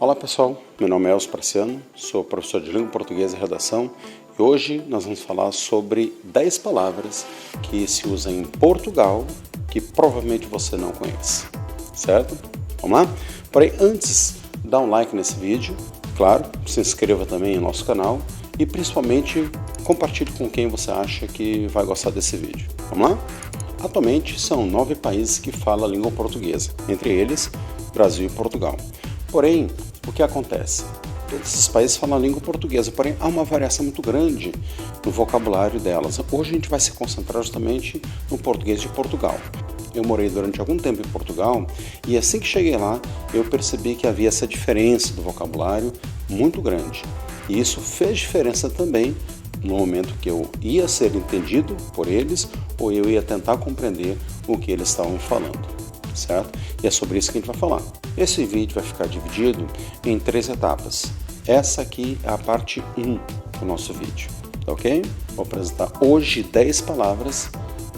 Olá pessoal, meu nome é Elcio Praciano, sou professor de língua portuguesa e redação e hoje nós vamos falar sobre 10 palavras que se usam em Portugal que provavelmente você não conhece, certo? Vamos lá? Porém, antes, dá um like nesse vídeo, claro, se inscreva também no nosso canal e principalmente compartilhe com quem você acha que vai gostar desse vídeo. Vamos lá? Atualmente são 9 países que falam a língua portuguesa, entre eles Brasil e Portugal. Porém, o que acontece? Todos esses países falam a língua portuguesa, porém há uma variação muito grande no vocabulário delas. Hoje a gente vai se concentrar justamente no português de Portugal. Eu morei durante algum tempo em Portugal e assim que cheguei lá eu percebi que havia essa diferença do vocabulário muito grande. E isso fez diferença também no momento que eu ia ser entendido por eles ou eu ia tentar compreender o que eles estavam falando, certo? E é sobre isso que a gente vai falar. Esse vídeo vai ficar dividido em 3 etapas. Essa aqui é a parte 1 do nosso vídeo, tá ok? Vou apresentar hoje 10 palavras,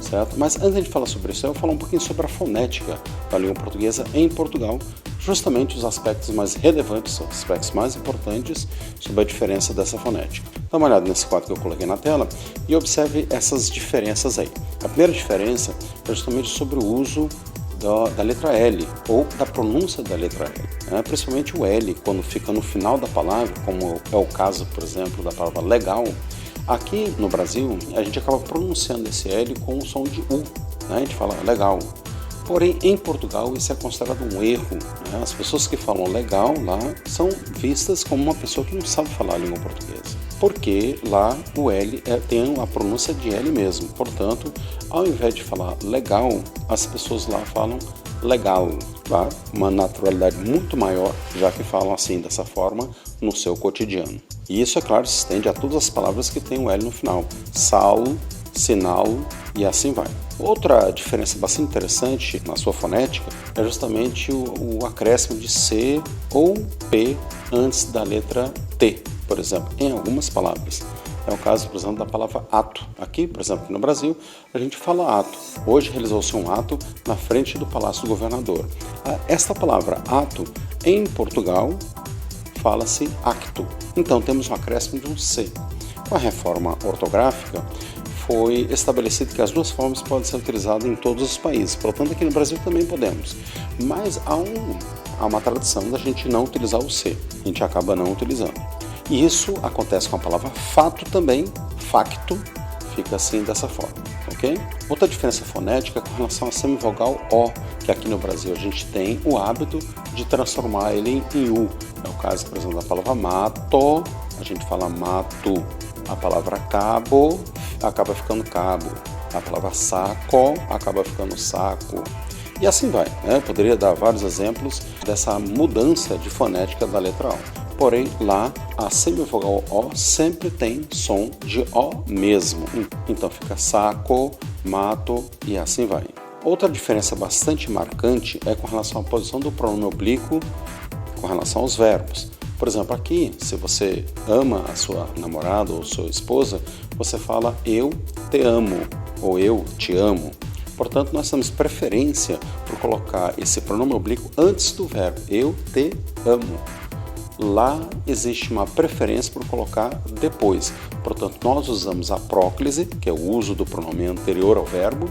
certo? Mas antes de falar sobre isso, eu vou falar um pouquinho sobre a fonética da língua portuguesa em Portugal, justamente os aspectos mais relevantes, os aspectos mais importantes sobre a diferença dessa fonética. Dá uma olhada nesse quadro que eu coloquei na tela e observe essas diferenças aí. A primeira diferença é justamente sobre o uso da letra L ou da pronúncia da letra L, né? Principalmente o L, quando fica no final da palavra, como é o caso, por exemplo, da palavra legal. Aqui no Brasil, a gente acaba pronunciando esse L com o som de U, né? A gente fala legal. Porém, em Portugal, isso é considerado um erro, né? As pessoas que falam legal lá são vistas como uma pessoa que não sabe falar a língua portuguesa. Porque lá o L tem a pronúncia de L mesmo. Portanto, ao invés de falar legal, as pessoas lá falam legal, tá? Uma naturalidade muito maior, já que falam assim, dessa forma, no seu cotidiano. E isso, é claro, se estende a todas as palavras que tem o L no final. Sal, sinal e assim vai. Outra diferença bastante interessante na sua fonética é justamente o acréscimo de C ou P antes da letra T, por exemplo, em algumas palavras. É o caso, por exemplo, da palavra ato. Aqui, por exemplo, no Brasil, a gente fala ato. Hoje realizou-se um ato na frente do Palácio do Governador. Esta palavra ato, em Portugal, fala-se acto. Então, temos um acréscimo de um C. Com a reforma ortográfica, foi estabelecido que as duas formas podem ser utilizadas em todos os países. Portanto, aqui no Brasil também podemos. Mas há uma tradição da gente não utilizar o C. A gente acaba não utilizando. E isso acontece com a palavra fato também. Facto fica assim dessa forma, ok? Outra diferença fonética é com relação à semivogal O, que aqui no Brasil a gente tem o hábito de transformar ele em U. É o caso, por exemplo, da palavra mato, a gente fala mato. A palavra cabo acaba ficando cabo. A palavra saco acaba ficando saco. E assim vai, né? Eu poderia dar vários exemplos dessa mudança de fonética da letra O. Porém, lá a semivogal O sempre tem som de O mesmo. Então fica saco, mato e assim vai. Outra diferença bastante marcante é com relação à posição do pronome oblíquo com relação aos verbos. Por exemplo, aqui, se você ama a sua namorada ou sua esposa, você fala eu te amo ou eu te amo. Portanto, nós temos preferência por colocar esse pronome oblíquo antes do verbo, eu te amo. Lá existe uma preferência por colocar depois. Portanto, nós usamos a próclise, que é o uso do pronome anterior ao verbo,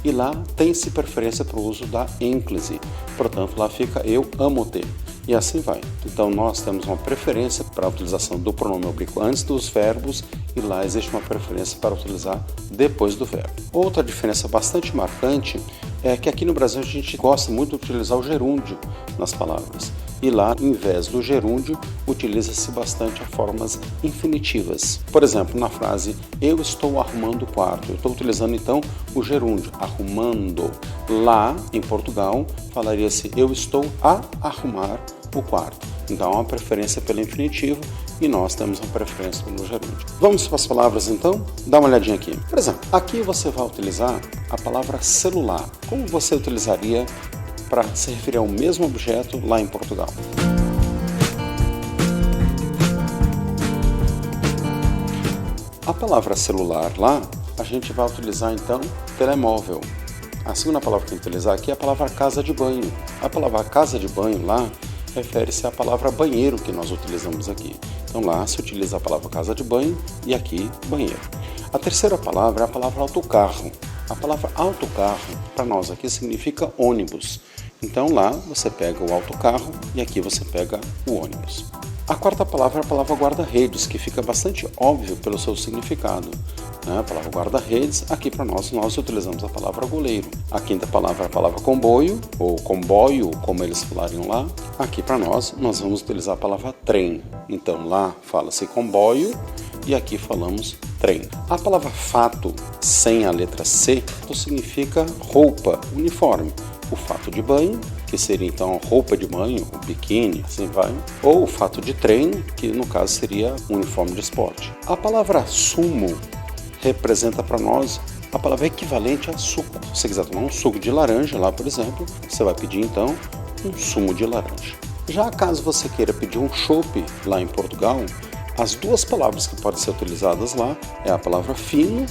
e lá tem-se preferência para o uso da ênclise. Portanto, lá fica eu amo-te. E assim vai. Então, nós temos uma preferência para a utilização do pronome oblíquo antes dos verbos e lá existe uma preferência para utilizar depois do verbo. Outra diferença bastante marcante é que aqui no Brasil a gente gosta muito de utilizar o gerúndio nas palavras. E lá, em vez do gerúndio, utiliza-se bastante as formas infinitivas. Por exemplo, na frase eu estou arrumando o quarto, eu estou utilizando então o gerúndio, arrumando. Lá, em Portugal, falaria-se eu estou a arrumar o quarto. Então, há uma preferência pelo infinitivo e nós temos uma preferência pelo gerúndio. Vamos para as palavras então? Dá uma olhadinha aqui. Por exemplo, aqui você vai utilizar a palavra celular. Como você utilizaria para se referir ao mesmo objeto lá em Portugal? A palavra celular lá, a gente vai utilizar então telemóvel. A segunda palavra que eu vou utilizar aqui é a palavra casa de banho. A palavra casa de banho lá refere-se à palavra banheiro que nós utilizamos aqui. Então lá se utiliza a palavra casa de banho e aqui banheiro. A terceira palavra é a palavra autocarro. A palavra autocarro para nós aqui significa ônibus. Então lá você pega o autocarro e aqui você pega o ônibus. A quarta palavra é a palavra guarda-redes, que fica bastante óbvio pelo seu significado. A palavra guarda-redes, aqui para nós utilizamos a palavra goleiro. A quinta palavra é a palavra comboio, ou comboio, como eles falariam lá. Aqui para nós vamos utilizar a palavra trem. Então lá fala-se comboio e aqui falamos trem. A palavra fato, sem a letra C, significa roupa, uniforme. O fato de banho, que seria então roupa de banho, o biquíni, assim vai. Ou o fato de treino, que no caso seria uniforme de esporte. A palavra sumo representa para nós a palavra equivalente a suco. Se você quiser tomar um suco de laranja lá, por exemplo, você vai pedir então um sumo de laranja. Já caso você queira pedir um chopp lá em Portugal, as duas palavras que podem ser utilizadas lá é a palavra fino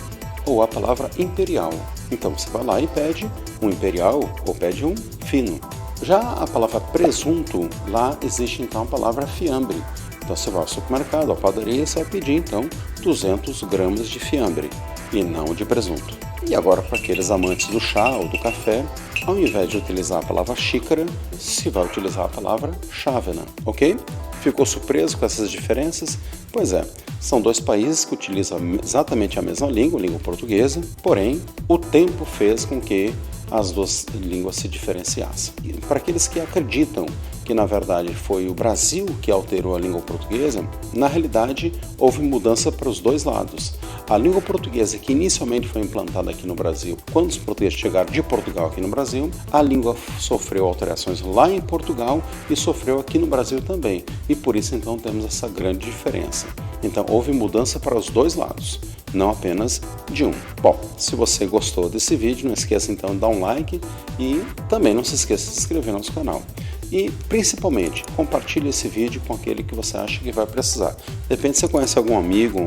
ou a palavra imperial. Então você vai lá e pede um imperial ou pede um fino. Já a palavra presunto, lá existe então a palavra fiambre. Então você vai ao supermercado, à padaria, você vai pedir então 200 gramas de fiambre e não de presunto. E agora para aqueles amantes do chá ou do café, ao invés de utilizar a palavra xícara, se vai utilizar a palavra chávena, ok? Ficou surpreso com essas diferenças? Pois é, são dois países que utilizam exatamente a mesma língua, a língua portuguesa, porém o tempo fez com que as duas línguas se diferenciassem. E para aqueles que acreditam que na verdade foi o Brasil que alterou a língua portuguesa, na realidade houve mudança para os dois lados. A língua portuguesa que inicialmente foi implantada aqui no Brasil, quando os portugueses chegaram de Portugal aqui no Brasil, a língua sofreu alterações lá em Portugal e sofreu aqui no Brasil também. E por isso então temos essa grande diferença. Então houve mudança para os dois lados, não apenas de um. Bom, se você gostou desse vídeo, não esqueça então de dar um like e também não se esqueça de se inscrever no nosso canal. E principalmente, compartilhe esse vídeo com aquele que você acha que vai precisar. Depende se você conhece algum amigo,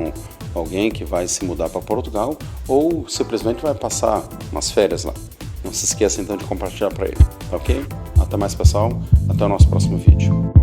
alguém que vai se mudar para Portugal ou simplesmente vai passar umas férias lá. Não se esqueça então de compartilhar para ele, ok? Até mais pessoal, até o nosso próximo vídeo.